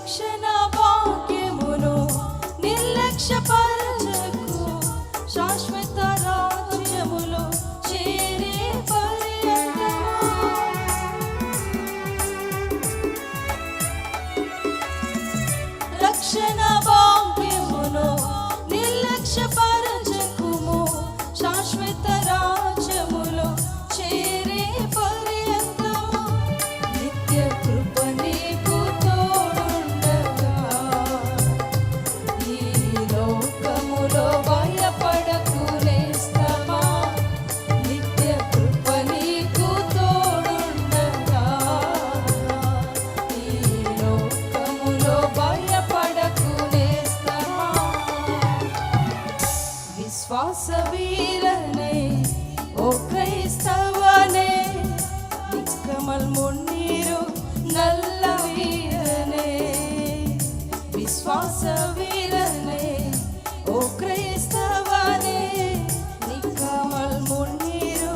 రక్షణ భాగ్యమును నిర్లక్ష్యపరచకు, శాశ్వత రాజ్యములో చేరే పర్యంతము. రక్షణ భాగ్యమును నిర్లక్ష్యపరచకుము, శాశ్వత రాజ్యములో చేరే పర్యంతము. నిత్య కృప నీకు తోడుండగా, ఈ లోకములో భయపడకు నేస్తమా. నిత్య కృప నీకు తోడుండగా, ఈ లోకములో భయపడకు నేస్తమా. విశ్వాస వీరనే ఓ క్రైస్తవనే, నిక్కమల్ మున్నీరు నల్ల వీరనే. విశ్వాస వీరనే ఓ క్రైస్తవనే, నిక్కమల్ మున్నీరు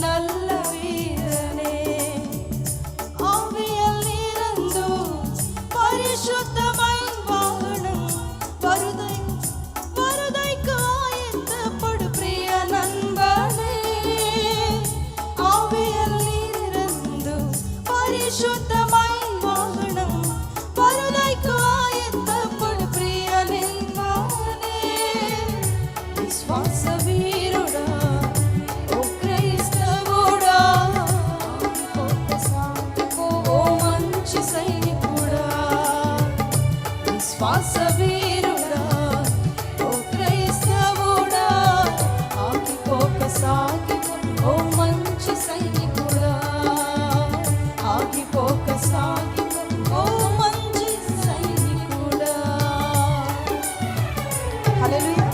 నల్ల వీరనే. ஆவியல் நீரந்து பரிசுத்தமாய் வாழணும், வருதைக்கு ஆயத்தப்படு பிரிய நண்பனே. ஆவியல் நீரந்து பரிசுத்தமாய் வாழணும், வருதைக்கு ஆயத்தப்படு பிரிய நண்பனே. విశ్వాస వీరుడా ఓ క్రైస్తవుడా, ఓ మంచి సైనికుడా. విశ్వాస వీరుడా ఓ క్రైస్తవుడా, ఆగిపోక సాగిపో ఓ మంచి సైనికుడా. ఆగిపోక సాగిపో ఓ మంచి సైనికుడా. హల్లెలూయా.